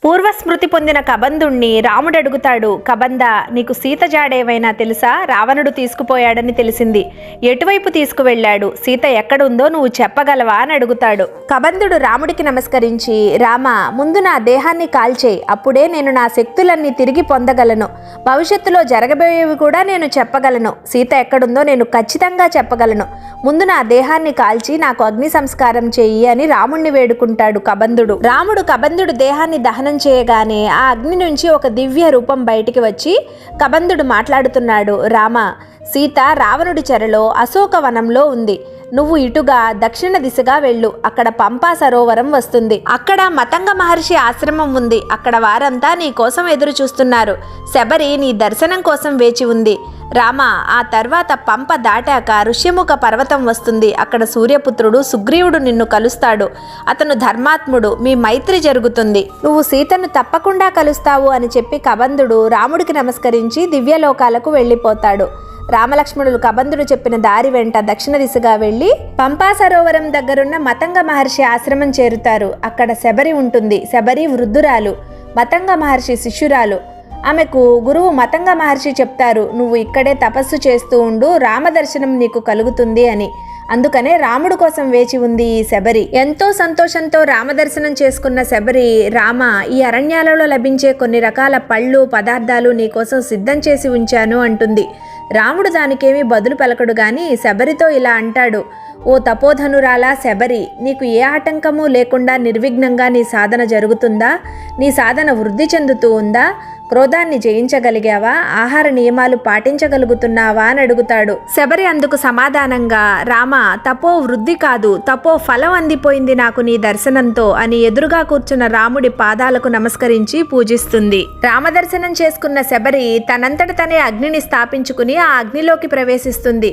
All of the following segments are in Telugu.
పూర్వస్మృతి పొందిన కబంధుణ్ణి రాముడు అడుగుతాడు, కబంద, నీకు సీత జాడేమైనా తెలుసా? రావణుడు తీసుకుపోయాడని తెలిసింది. ఎటువైపు తీసుకువెళ్ళాడు? సీత ఎక్కడుందో నువ్వు చెప్పగలవా అని అడుగుతాడు. కబంధుడు రాముడికి నమస్కరించి, రామ, ముందు నా దేహాన్ని కాల్చేయి, అప్పుడే నేను నా శక్తులన్నీ తిరిగి పొందగలను. భవిష్యత్తులో జరగబోయేవి కూడా నేను చెప్పగలను. సీత ఎక్కడుందో నేను ఖచ్చితంగా చెప్పగలను. ముందు నా దేహాన్ని కాల్చి నాకు అగ్ని సంస్కారం చెయ్యి అని రాముణ్ణి వేడుకుంటాడు కబంధుడు. రాముడు కబంధుడు దేహాన్ని దహనం చేయగానే ఆ అగ్ని నుంచి ఒక దివ్య రూపం బయటికి వచ్చి కబంధుడు మాట్లాడుతున్నాడు. రామ, సీత రావణుడి చెరలో అశోకవనంలో ఉంది. నువ్వు ఇటుగా దక్షిణ దిశగా వెళ్ళు. అక్కడ పంపా సరోవరం వస్తుంది. అక్కడ మతంగ మహర్షి ఆశ్రమం ఉంది. అక్కడ వారంతా నీ కోసం ఎదురు చూస్తున్నారు. శబరి నీ దర్శనం కోసం వేచి ఉంది. రామ, ఆ తర్వాత పంప దాటాక ఋష్యముఖ పర్వతం వస్తుంది. అక్కడ సూర్యపుత్రుడు సుగ్రీవుడు నిన్ను కలుస్తాడు. అతను ధర్మాత్ముడు. మీ మైత్రి జరుగుతుంది. నువ్వు సీతను తప్పకుండా కలుస్తావు అని చెప్పి కబంధుడు రాముడికి నమస్కరించి దివ్యలోకాలకు వెళ్ళిపోతాడు. రామలక్ష్మణులు కబంధుడు చెప్పిన దారి వెంట దక్షిణ దిశగా వెళ్లి పంపా సరోవరం దగ్గరున్న మతంగ మహర్షి ఆశ్రమం చేరుతారు. అక్కడ శబరి ఉంటుంది. శబరి వృద్ధురాలు, మతంగ మహర్షి శిష్యురాలు. ఆమెకు గురువు మతంగ మహర్షి చెప్తారు, నువ్వు ఇక్కడే తపస్సు చేస్తూ ఉండు, రామదర్శనం నీకు కలుగుతుంది అని. అందుకనే రాముడు కోసం వేచి ఉంది ఈ శబరి. ఎంతో సంతోషంతో రామదర్శనం చేసుకున్న శబరి, రామ, ఈ అరణ్యాలలో లభించే కొన్ని రకాల పళ్ళు పదార్థాలు నీకోసం సిద్ధం చేసి ఉంచాను అంటుంది. రాముడు దానికేమీ బదులు పలకడు గాని శబరితో ఇలా అంటాడు, ఓ తపోధనురాలా శబరి, నీకు ఏ ఆటంకము లేకుండా నిర్విఘ్నంగా నీ సాధన జరుగుతుందా? నీ సాధన వృద్ధి చెందుతూ ఉందా? క్రోధాన్ని జయించగలిగావా? ఆహార నియమాలు పాటించగలుగుతున్నావా అని అడుగుతాడు. శబరి అందుకు సమాధానంగా, రామ, తపో వృద్ధి కాదు, తపో ఫలం అందిపోయింది నాకు నీ దర్శనంతో అని ఎదురుగా కూర్చున్న రాముడి పాదాలకు నమస్కరించి పూజిస్తుంది. రామదర్శనం చేసుకున్న శబరి తనంతట తనే అగ్నిని స్థాపించుకుని ఆ అగ్నిలోకి ప్రవేశిస్తుంది.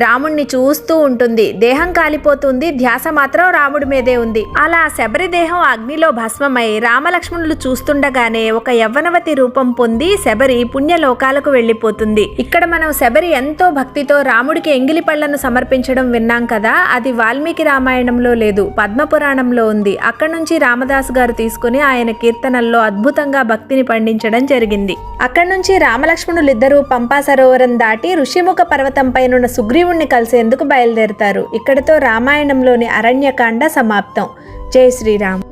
రాముణ్ణి చూస్తూ ఉంటుంది. దేహం కాలిపోతుంది, ధ్యాస మాత్రం రాముడి మీదే ఉంది. అలా శబరి దేహం అగ్నిలో భస్మమై రామలక్ష్మణులు చూస్తుండగానే ఒక యవ్వనవతి రూపం పొంది శబరి పుణ్యలోకాలకు వెళ్ళిపోతుంది. ఇక్కడ మనం శబరి ఎంతో భక్తితో రాముడికి ఎంగిలి పళ్లను సమర్పించడం విన్నాం కదా, అది వాల్మీకి రామాయణంలో లేదు, పద్మపురాణంలో ఉంది. అక్కడి నుంచి రామదాసు గారు తీసుకుని ఆయన కీర్తనల్లో అద్భుతంగా భక్తిని పండించడం జరిగింది. అక్కడి నుంచి రామలక్ష్మణులిద్దరూ పంపా సరోవరం దాటి ఋష్యముఖ పర్వతంపైనున్న సుగ్రీవుణ్ణి కలిసేందుకు బయలుదేరుతారు. ఇక్కడితో రామాయణంలోని అరణ్యకాండ సమాప్తం. జై శ్రీరామ్.